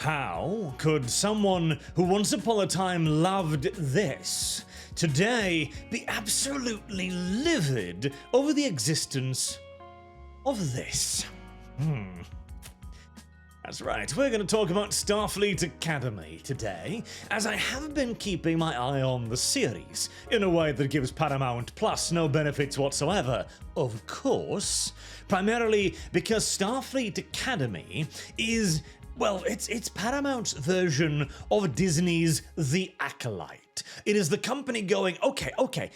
How could someone who once upon a time loved this today be absolutely livid over the existence of this? That's right, we're going to talk about Starfleet Academy today, as I have been keeping my eye on the series, in a way that gives Paramount Plus no benefits whatsoever, of course, primarily because Starfleet Academy is, well, it's Paramount's version of Disney's The Acolyte. It is the company going, okay,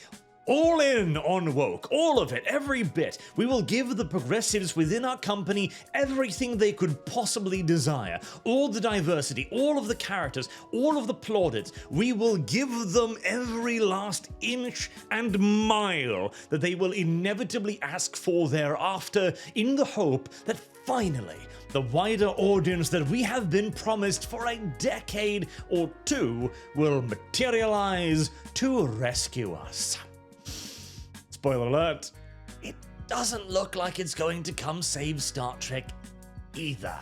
all in on woke, all of it, every bit. We will give the progressives within our company everything they could possibly desire. All the diversity, all of the characters, all of the plaudits. We will give them every last inch and mile that they will inevitably ask for thereafter, in the hope that finally the wider audience that we have been promised for a decade or two will materialize to rescue us. Spoiler alert, it doesn't look like it's going to come save Star Trek either.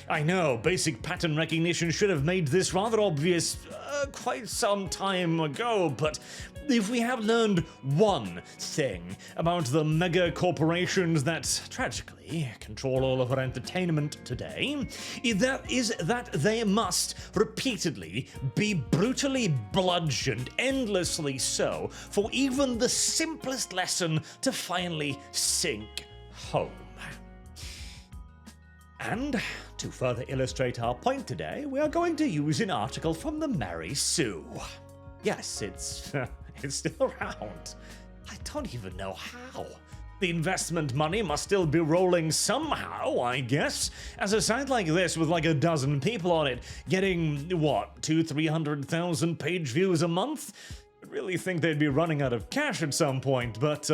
I know, basic pattern recognition should have made this rather obvious quite some time ago, but if we have learned one thing about the mega corporations that tragically control all of our entertainment today, that is that they must repeatedly be brutally bludgeoned, endlessly so, for even the simplest lesson to finally sink home. And to further illustrate our point today, we are going to use an article from the Mary Sue. Yes, it's still around. I don't even know how. The investment money must still be rolling somehow, I guess, as a site like this with like a dozen people on it getting, what, 200,000-300,000 page views a month? I really think they'd be running out of cash at some point, but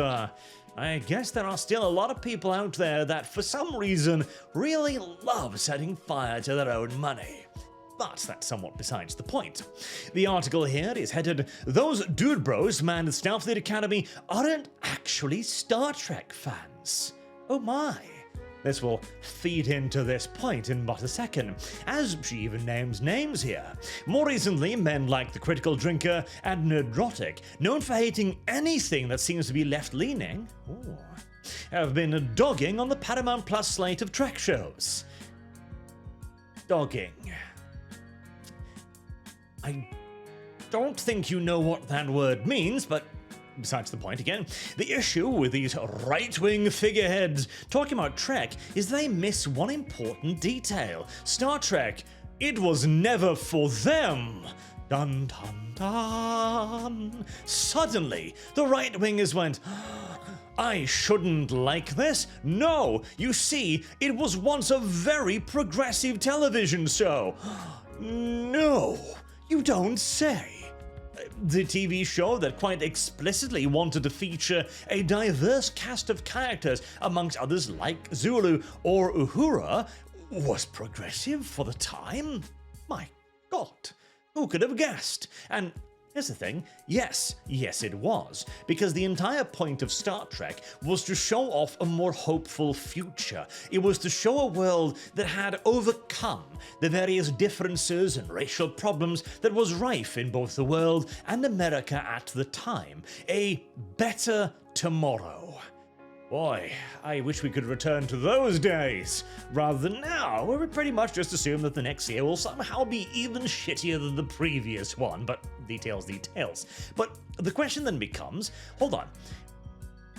I guess there are still a lot of people out there that for some reason really love setting fire to their own money. But that's somewhat besides the point. The article here is headed, "Those dude bros man the Starfleet Academy aren't actually Star Trek fans." Oh my. This will feed into this point in but a second, as she even names names here. More recently, men like the Critical Drinker and Nerdrotic, known for hating anything that seems to be left-leaning, have been dogging on the Paramount Plus slate of Trek shows. Dogging. I don't think you know what that word means, but besides the point again, the issue with these right-wing figureheads talking about Trek is they miss one important detail. Star Trek, it was never for them. Dun dun dun. Suddenly, the right-wingers went, I shouldn't like this? No, you see, it was once a very progressive television show. No, you don't say. The TV show that quite explicitly wanted to feature a diverse cast of characters, amongst others like Zulu or Uhura, was progressive for the time? My God, who could have guessed? And here's the thing, yes it was, because the entire point of Star Trek was to show off a more hopeful future. It was to show a world that had overcome the various differences and racial problems that was rife in both the world and America at the time. A better tomorrow. Boy, I wish we could return to those days, rather than now, where we pretty much just assume that the next year will somehow be even shittier than the previous one, but details. But the question then becomes, hold on,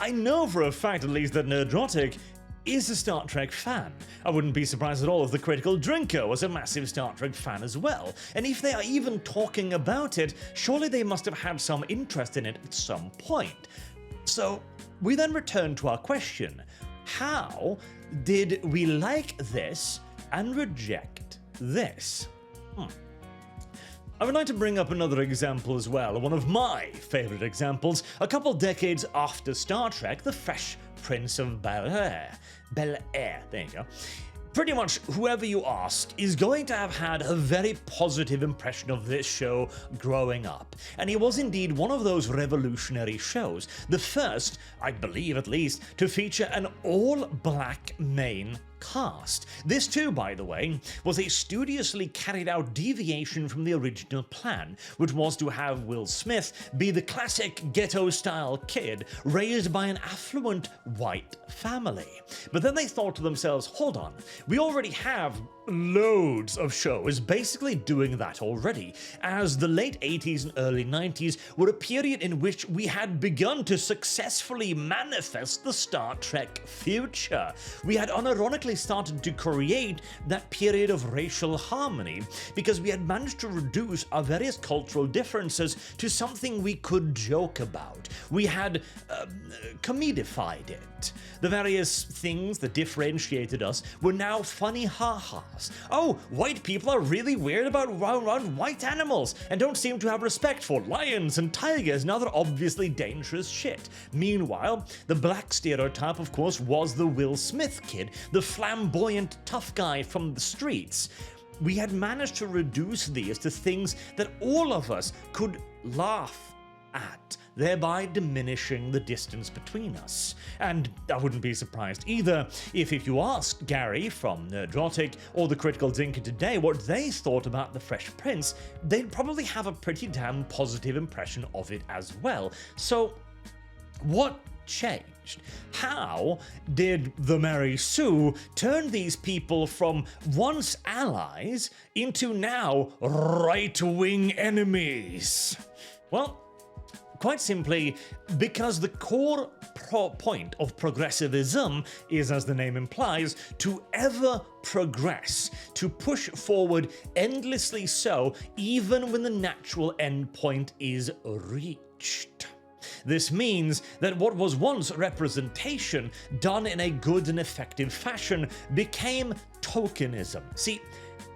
I know for a fact at least that Nerdrotic is a Star Trek fan. I wouldn't be surprised at all if the Critical Drinker was a massive Star Trek fan as well, and if they are even talking about it, surely they must have had some interest in it at some point. So we then return to our question, how did we like this and reject this? I would like to bring up another example as well, one of my favourite examples, a couple decades after Star Trek, The Fresh Prince of Bel-Air. There you go. Pretty much whoever you ask is going to have had a very positive impression of this show growing up. And it was indeed one of those revolutionary shows, the first, I believe at least, to feature an all-black main cast. This too, by the way, was a studiously carried out deviation from the original plan, which was to have Will Smith be the classic ghetto-style kid raised by an affluent white family. But then they thought to themselves, hold on, we already have loads of shows basically doing that already, as the late 80s and early 90s were a period in which we had begun to successfully manifest the Star Trek future. We had unironically started to create that period of racial harmony because we had managed to reduce our various cultural differences to something we could joke about. We had comedified it. The various things that differentiated us were now funny ha-has. Oh, white people are really weird about white animals and don't seem to have respect for lions and tigers and other obviously dangerous shit. Meanwhile, the black stereotype, of course, was the Will Smith kid, the flamboyant tough guy from the streets. We had managed to reduce these to things that all of us could laugh at, thereby diminishing the distance between us. And I wouldn't be surprised either if you asked Gary from Nerdrotic or the Critical Thinker today what they thought about the Fresh Prince, they'd probably have a pretty damn positive impression of it as well. So, what changed? How did the Mary Sue turn these people from once allies into now right-wing enemies? Well, quite simply, because the core point of progressivism is, as the name implies, to ever progress, to push forward endlessly so, even when the natural endpoint is reached. This means that what was once representation, done in a good and effective fashion, became tokenism. See,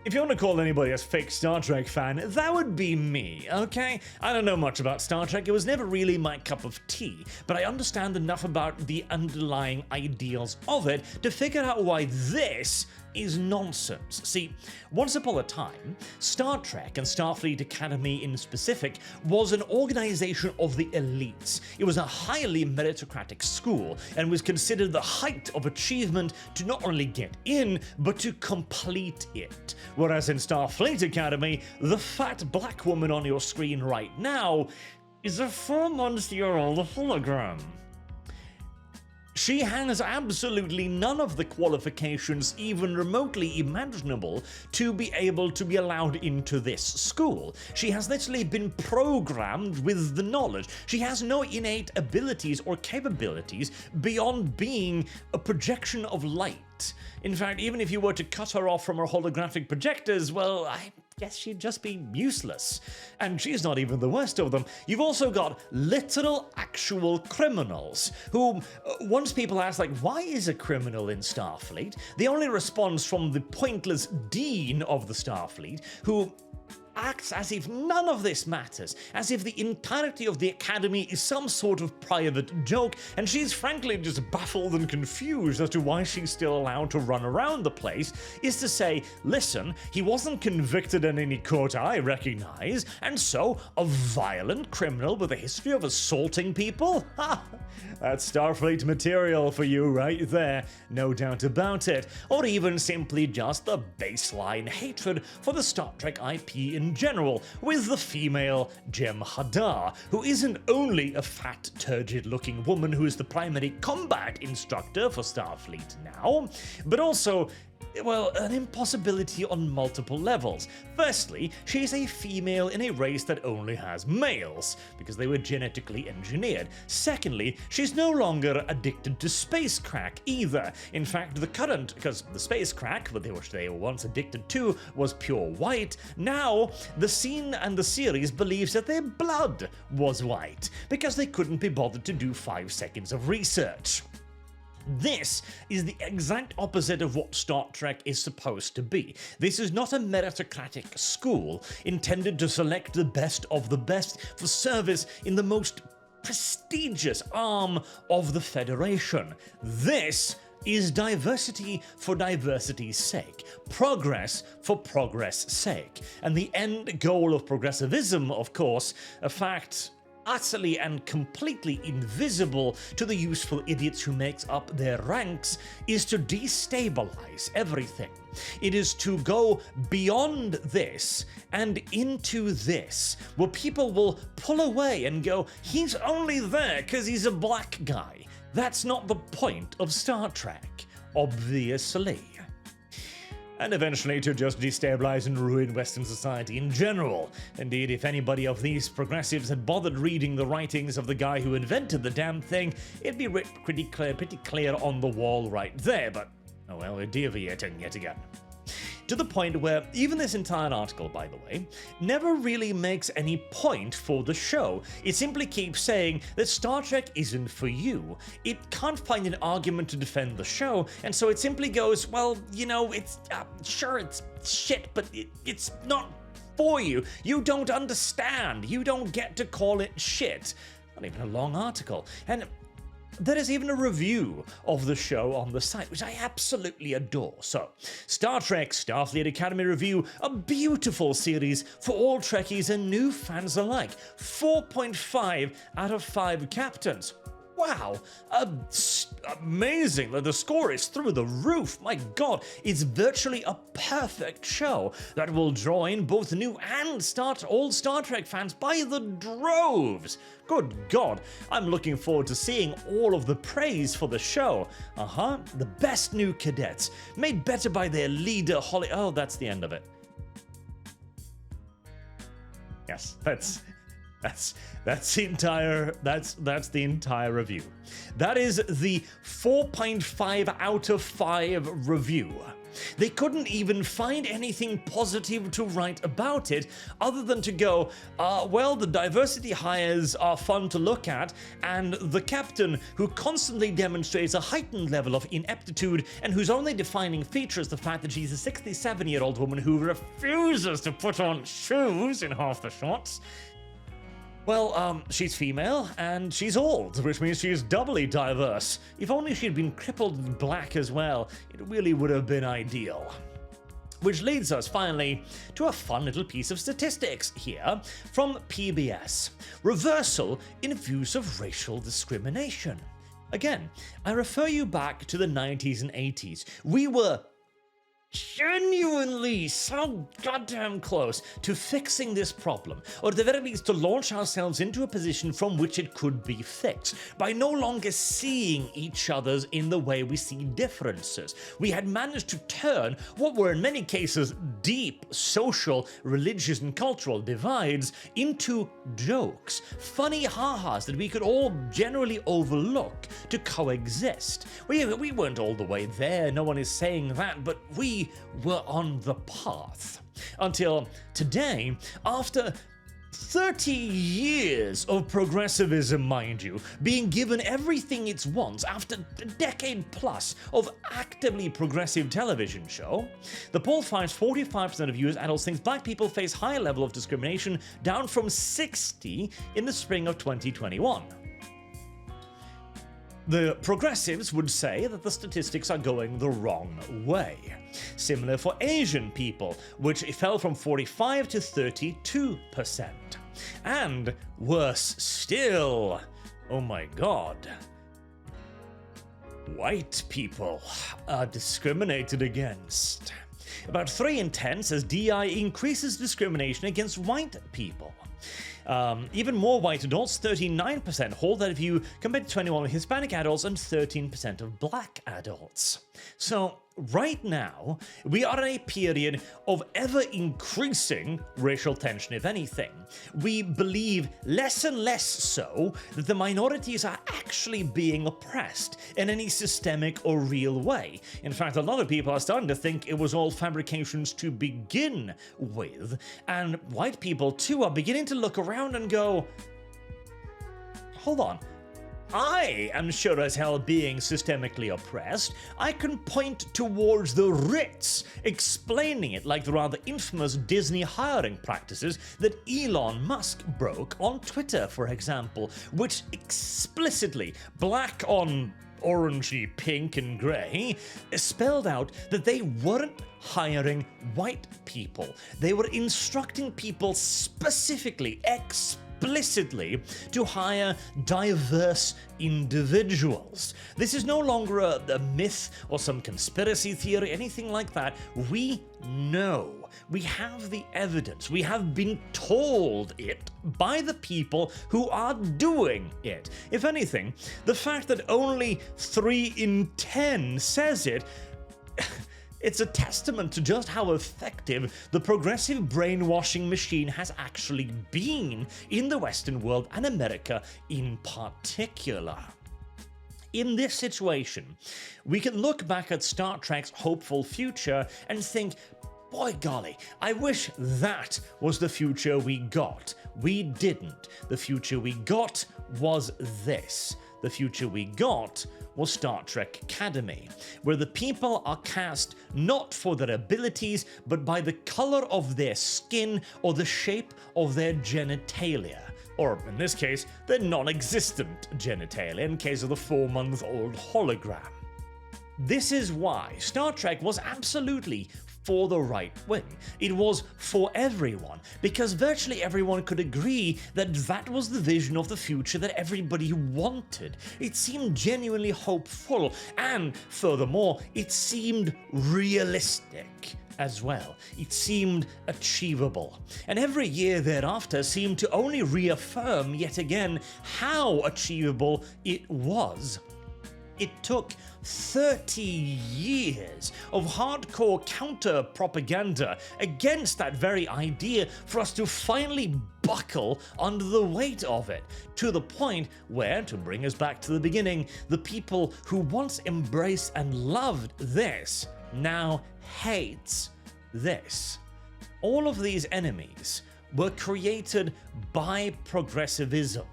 if you want to call anybody a fake Star Trek fan, that would be me, okay? I don't know much about Star Trek, it was never really my cup of tea, but I understand enough about the underlying ideals of it to figure out why this is nonsense. See, once upon a time, Star Trek and Starfleet Academy in specific was an organization of the elites. It was a highly meritocratic school and was considered the height of achievement to not only get in, but to complete it. Whereas in Starfleet Academy, the fat black woman on your screen right now is a 4-month-old hologram. She has absolutely none of the qualifications even remotely imaginable to be able to be allowed into this school. She has literally been programmed with the knowledge. She has no innate abilities or capabilities beyond being a projection of light. In fact, even if you were to cut her off from her holographic projectors, well, I guess she'd just be useless. And she's not even the worst of them. You've also got literal actual criminals who, once people ask, like, why is a criminal in Starfleet? The only response from the pointless dean of the Starfleet, who acts as if none of this matters, as if the entirety of the Academy is some sort of private joke, and she's frankly just baffled and confused as to why she's still allowed to run around the place, is to say, listen, he wasn't convicted in any court I recognize, and so a violent criminal with a history of assaulting people? Ha! That's Starfleet material for you right there, no doubt about it. Or even simply just the baseline hatred for the Star Trek IP in general, with the female Jem'Hadar, who isn't only a fat, turgid-looking woman who is the primary combat instructor for Starfleet now, but also, well, an impossibility on multiple levels. Firstly, she's a female in a race that only has males, because they were genetically engineered. Secondly, she's no longer addicted to space crack either. In fact, the current, because the space crack, which they were once addicted to, was pure white, now the scene and the series believes that their blood was white, because they couldn't be bothered to do 5 seconds of research. This is the exact opposite of what Star Trek is supposed to be. This is not a meritocratic school intended to select the best of the best for service in the most prestigious arm of the Federation. This is diversity for diversity's sake, progress for progress' sake. And the end goal of progressivism, of course, a fact utterly and completely invisible to the useful idiots who makes up their ranks, is to destabilize everything. It is to go beyond this and into this, where people will pull away and go, he's only there because he's a black guy. That's not the point of Star Trek, obviously. And eventually to just destabilize and ruin Western society in general. Indeed, if anybody of these progressives had bothered reading the writings of the guy who invented the damn thing, it'd be written pretty clear on the wall right there, but oh well, we're deviating yet again. To the point where even this entire article, by the way, never really makes any point for the show. It simply keeps saying that Star Trek isn't for you. It can't find an argument to defend the show, and so it simply goes, well, you know, it's sure it's shit, but it's not for you. You don't understand. You don't get to call it shit. Not even a long article. And there is even a review of the show on the site, which I absolutely adore. So, Star Trek Starfleet Academy review, a beautiful series for all Trekkies and new fans alike. 4.5 out of 5 captains. Wow, amazing. The score is through the roof. My God, it's virtually a perfect show that will draw in both new and old Star Trek fans by the droves. Good God, I'm looking forward to seeing all of the praise for the show. The best new cadets, made better by their leader, Holly. Oh, that's the end of it. Yes, that's the entire review. That is the 4.5 out of 5 review. They couldn't even find anything positive to write about it other than to go, well, the diversity hires are fun to look at, and the captain, who constantly demonstrates a heightened level of ineptitude and whose only defining feature is the fact that she's a 67-year-old woman who refuses to put on shoes in half the shots. Well, she's female, and she's old, which means she's doubly diverse. If only she'd been crippled and black as well, it really would have been ideal. Which leads us, finally, to a fun little piece of statistics here from PBS. Reversal in views of racial discrimination. Again, I refer you back to the 90s and 80s. We were genuinely so goddamn close to fixing this problem, or at the very least to launch ourselves into a position from which it could be fixed, by no longer seeing each other's in the way we see differences. We had managed to turn what were in many cases deep social, religious, and cultural divides into jokes, funny ha-has that we could all generally overlook to coexist. We weren't all the way there, no one is saying that, but we were on the path. Until today, after 30 years of progressivism, mind you, being given everything it wants after a decade plus of actively progressive television show, the poll finds 45% of US adults think black people face higher level of discrimination, down from 60 in the spring of 2021. The progressives would say that the statistics are going the wrong way. Similar for Asian people, which fell from 45 to 32%. And worse still, oh my God, white people are discriminated against. About 3 in 10 says DI increases discrimination against white people. Even more white adults, 39%, hold that view compared to 21% of Hispanic adults and 13% of black adults. So right now, we are in a period of ever-increasing racial tension, if anything. We believe less and less so that the minorities are actually being oppressed in any systemic or real way. In fact, a lot of people are starting to think it was all fabrications to begin with, and white people too are beginning to look around and go, hold on, I am sure as hell being systemically oppressed. I can point towards the Ritz, explaining it like the rather infamous Disney hiring practices that Elon Musk broke on Twitter, for example, which explicitly, black on orangey, pink, and grey, spelled out that they weren't hiring white people. They were instructing people specifically, explicitly, explicitly to hire diverse individuals. This is no longer a myth or some conspiracy theory, anything like that. We know. We have the evidence. We have been told it by the people who are doing it. If anything, the fact that only 3 in 10 says it, it's a testament to just how effective the progressive brainwashing machine has actually been in the Western world and America in particular. In this situation, we can look back at Star Trek's hopeful future and think, boy golly, I wish that was the future we got. We didn't. The future we got was this. The future we got was Star Trek Academy, where the people are cast not for their abilities, but by the color of their skin or the shape of their genitalia. Or, in this case, their non-existent genitalia, in case of the 4-month-old hologram. This is why Star Trek was absolutely for the right wing. It was for everyone, because virtually everyone could agree that that was the vision of the future that everybody wanted. It seemed genuinely hopeful, and furthermore, it seemed realistic as well. It seemed achievable. And every year thereafter seemed to only reaffirm yet again how achievable it was. It took 30 years of hardcore counter-propaganda against that very idea for us to finally buckle under the weight of it, to the point where, to bring us back to the beginning, the people who once embraced and loved this now hates this. All of these enemies were created by progressivism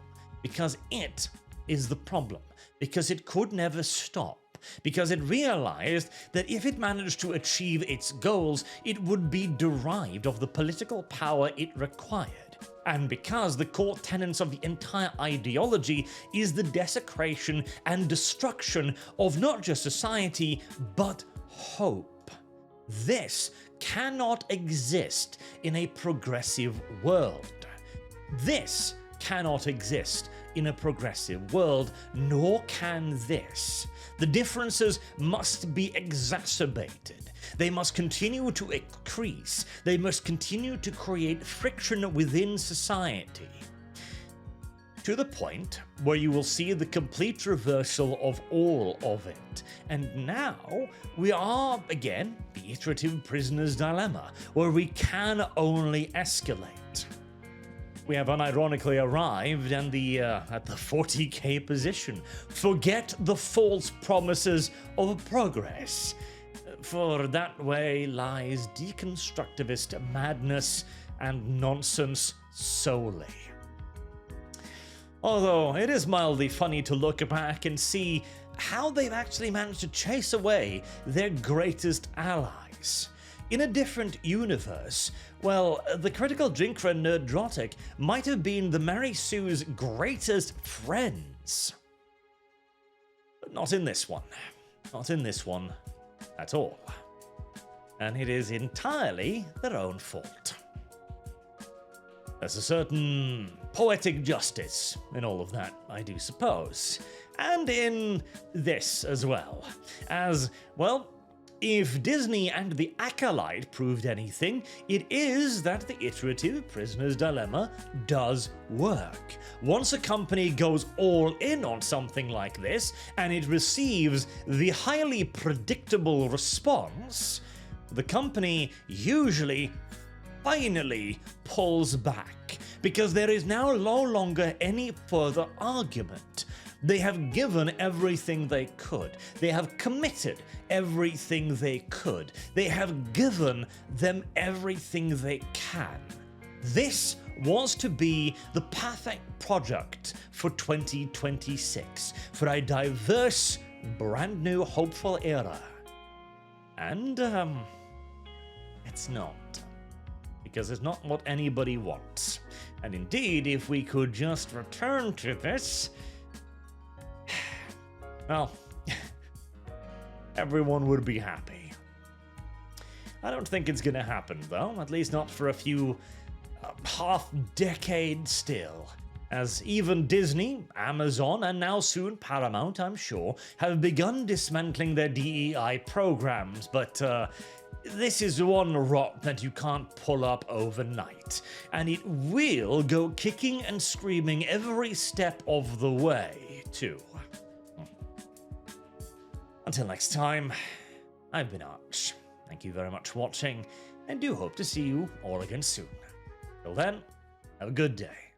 because it is the problem. Because it could never stop, because it realized that if it managed to achieve its goals, it would be derived of the political power it required. And because the core tenets of the entire ideology is the desecration and destruction of not just society, but hope. This cannot exist in a progressive world. This cannot exist in a progressive world, nor can this. The differences must be exacerbated. They must continue to increase. They must continue to create friction within society, to the point where you will see the complete reversal of all of it. And now we are, again, the iterative prisoner's dilemma, where we can only escalate. We have unironically arrived at the 40k position. Forget the false promises of progress, for that way lies deconstructivist madness and nonsense solely. Although it is mildly funny to look back and see how they've actually managed to chase away their greatest allies. In a different universe, well, the critical drinker Nerdrotic might have been the Mary Sue's greatest friends. But not in this one. Not in this one at all. And it is entirely their own fault. There's a certain poetic justice in all of that, I do suppose. And in this as well. As, well, if Disney and the Acolyte proved anything, it is that the iterative prisoner's dilemma does work. Once a company goes all in on something like this, and it receives the highly predictable response, the company usually finally pulls back, because there is now no longer any further argument. They have given everything they could. They have committed everything they could. They have given them everything they can. This was to be the perfect product for 2026, for a diverse, brand new, hopeful era. And, it's not. Because it's not what anybody wants. And indeed, if we could just return to this, well, everyone would be happy. I don't think it's gonna happen, though, at least not for a few half-decade still, as even Disney, Amazon, and now soon Paramount, I'm sure, have begun dismantling their DEI programs, but this is one rock that you can't pull up overnight, and it will go kicking and screaming every step of the way, too. Until next time, I've been Arch. Thank you very much for watching, and do hope to see you all again soon. Till then, have a good day.